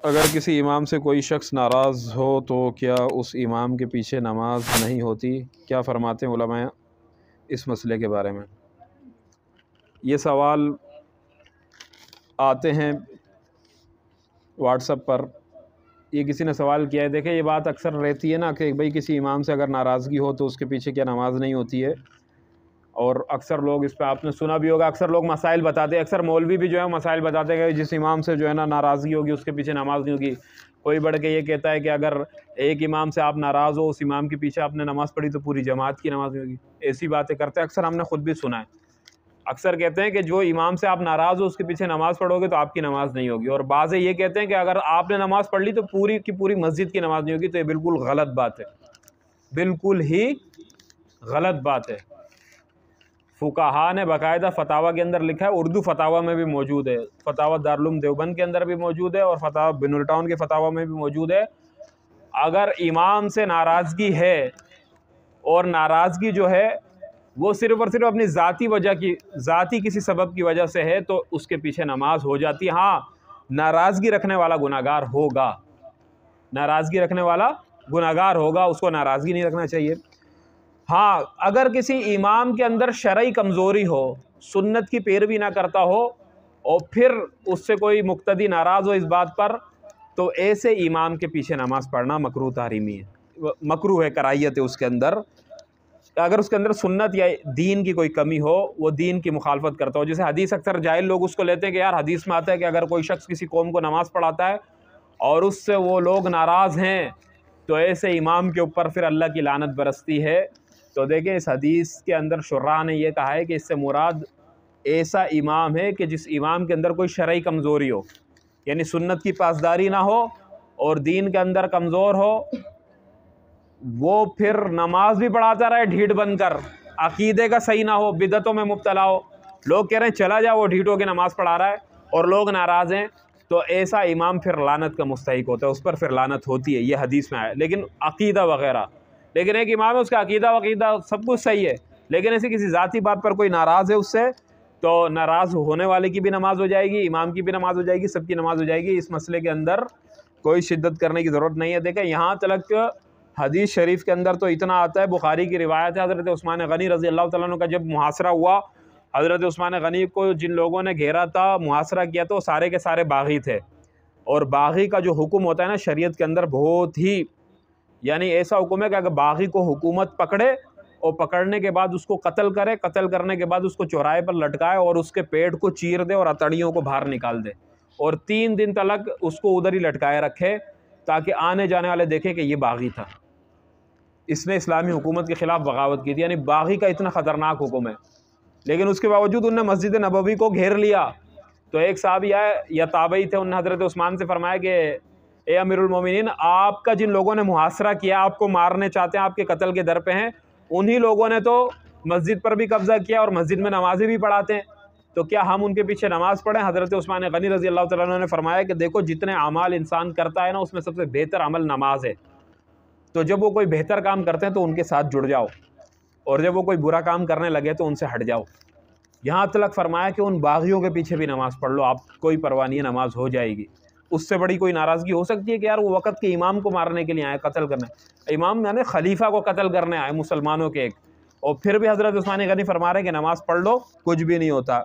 اگر کسی امام سے کوئی شخص ناراض ہو تو کیا اس امام کے پیچھے نماز نہیں ہوتی؟ کیا فرماتے ہیں علماء اس مسئلے کے بارے میں؟ یہ سوال آتے ہیں واٹس ایپ پر، یہ کسی نے سوال کیا ہے۔ دیکھیں یہ بات اکثر رہتی ہے نا کہ بھئی کسی امام سے اگر ناراضگی ہو تو اس کے پیچھے کیا نماز نہیں ہوتی ہے، اور اکثر لوگ اس پہ آپ نے سنا بھی ہوگا، اکثر لوگ مسائل بتاتے ہیں، اکثر مولوی بھی جو ہے مسائل بتاتے ہیں کہ جس امام سے جو ہے نا ناراضگی ہوگی اس کے پیچھے نماز نہیں ہوگی۔ کوئی بڑھ کے یہ کہتا ہے کہ اگر ایک امام سے آپ ناراض ہو، اس امام کے پیچھے آپ نے نماز پڑھی تو پوری جماعت کی نماز نہیں ہوگی۔ ایسی باتیں کرتے ہیں، اکثر ہم نے خود بھی سنا ہے۔ اکثر کہتے ہیں کہ جو امام سے آپ ناراض ہو اس کے پیچھے نماز پڑھو گے تو آپ کی نماز نہیں ہوگی، اور بعض یہ کہتے ہیں کہ اگر آپ نے نماز پڑھ لی تو پوری کی پوری مسجد کی نماز نہیں ہوگی۔ تو یہ بالکل غلط بات ہے، بالکل ہی غلط بات ہے۔ فقہا نے باقاعدہ فتاویٰ کے اندر لکھا ہے، اردو فتاویٰ میں بھی موجود ہے، فتاویٰ دارالعلوم دیوبند کے اندر بھی موجود ہے، اور فتاویٰ بن الٹاؤن کے فتاویٰ میں بھی موجود ہے۔ اگر امام سے ناراضگی ہے اور ناراضگی جو ہے وہ صرف اور صرف اپنی ذاتی کسی سبب کی وجہ سے ہے تو اس کے پیچھے نماز ہو جاتی ہے۔ ہاں، ناراضگی رکھنے والا گناہگار ہوگا، ناراضگی رکھنے والا گناہگار ہوگا، اس کو ناراضگی نہیں رکھنا چاہیے۔ ہاں، اگر کسی امام کے اندر شرعی کمزوری ہو، سنت کی پیروی نہ کرتا ہو، اور پھر اس سے کوئی مقتدی ناراض ہو اس بات پر، تو ایسے امام کے پیچھے نماز پڑھنا مکروہ تحریمی ہے، مکروہ ہے، کراہیت ہے اس کے اندر۔ اگر اس کے اندر سنت یا دین کی کوئی کمی ہو، وہ دین کی مخالفت کرتا ہو، جیسے حدیث اکثر جاہل لوگ اس کو لیتے ہیں کہ یار حدیث میں آتا ہے کہ اگر کوئی شخص کسی قوم کو نماز پڑھاتا ہے اور اس سے وہ لوگ ناراض ہیں تو ایسے امام کے اوپر پھر اللہ کی لعنت برستی ہے۔ تو دیکھیں اس حدیث کے اندر شراح نے یہ کہا ہے کہ اس سے مراد ایسا امام ہے کہ جس امام کے اندر کوئی شرعی کمزوری ہو، یعنی سنت کی پاسداری نہ ہو اور دین کے اندر کمزور ہو، وہ پھر نماز بھی پڑھاتا رہے ڈھیٹ بن کر، عقیدے کا صحیح نہ ہو، بدعتوں میں مبتلا ہو، لوگ کہہ رہے ہیں چلا جا وہ ڈھیٹ ہو کے نماز پڑھا رہا ہے اور لوگ ناراض ہیں، تو ایسا امام پھر لعنت کا مستحق ہوتا ہے، اس پر پھر لعنت ہوتی ہے، یہ حدیث میں آیا۔ لیکن عقیدہ وغیرہ، لیکن ایک امام ہے اس کا عقیدہ وقیدہ سب کچھ صحیح ہے، لیکن ایسی کسی ذاتی بات پر کوئی ناراض ہے اس سے، تو ناراض ہونے والے کی بھی نماز ہو جائے گی، امام کی بھی نماز ہو جائے گی، سب کی نماز ہو جائے گی۔ اس مسئلے کے اندر کوئی شدت کرنے کی ضرورت نہیں ہے۔ دیکھیں یہاں تلک حدیث شریف کے اندر تو اتنا آتا ہے، بخاری کی روایت ہے، حضرت عثمان غنی رضی اللہ تعالیٰ عنہ کا جب محاصرہ ہوا، حضرت عثمان غنی کو جن لوگوں نے گھیرا تھا، محاصرہ کیا تو سارے کے سارے باغی تھے، اور باغی کا جو حکم ہوتا ہے نا شریعت کے اندر بہت ہی، یعنی ایسا حکم ہے کہ اگر باغی کو حکومت پکڑے اور پکڑنے کے بعد اس کو قتل کرے، قتل کرنے کے بعد اس کو چوراہے پر لٹکائے اور اس کے پیٹ کو چیر دے اور اتڑیوں کو باہر نکال دے، اور 3 دن تلک اس کو ادھر ہی لٹکائے رکھے تاکہ آنے جانے والے دیکھیں کہ یہ باغی تھا، اس نے اسلامی حکومت کے خلاف بغاوت کی تھی۔ یعنی باغی کا اتنا خطرناک حکم ہے، لیکن اس کے باوجود انہوں نے مسجد نبوی کو گھیر لیا۔ تو ایک صحابی آئے یا تابعی تھے، انہوں نے حضرت عثمان سے فرمایا کہ اے امیر المومنین، آپ کا جن لوگوں نے محاصرہ کیا، آپ کو مارنے چاہتے ہیں، آپ کے قتل کے در پہ ہیں، انہی لوگوں نے تو مسجد پر بھی قبضہ کیا اور مسجد میں نمازیں بھی پڑھاتے ہیں، تو کیا ہم ان کے پیچھے نماز پڑھیں؟ حضرت عثمان غنی رضی اللہ تعالیٰ عنہ نے فرمایا کہ دیکھو جتنے اعمال انسان کرتا ہے نا، اس میں سب سے بہتر عمل نماز ہے، تو جب وہ کوئی بہتر کام کرتے ہیں تو ان کے ساتھ جڑ جاؤ، اور جب وہ کوئی برا کام کرنے لگے تو ان سے ہٹ جاؤ۔ یہاں تلک فرمایا کہ ان باغیوں کے پیچھے بھی نماز پڑھ لو، آپ کوئی پرواہ نہیں ہے، نماز ہو جائے گی۔ اس سے بڑی کوئی ناراضگی ہو سکتی ہے کہ یار وہ وقت کے امام کو مارنے کے لیے آئے، قتل کرنے، امام یعنی خلیفہ کو قتل کرنے آئے مسلمانوں کے ایک، اور پھر بھی حضرت عثمان غنی فرما رہے ہیں کہ نماز پڑھ لو، کچھ بھی نہیں ہوتا۔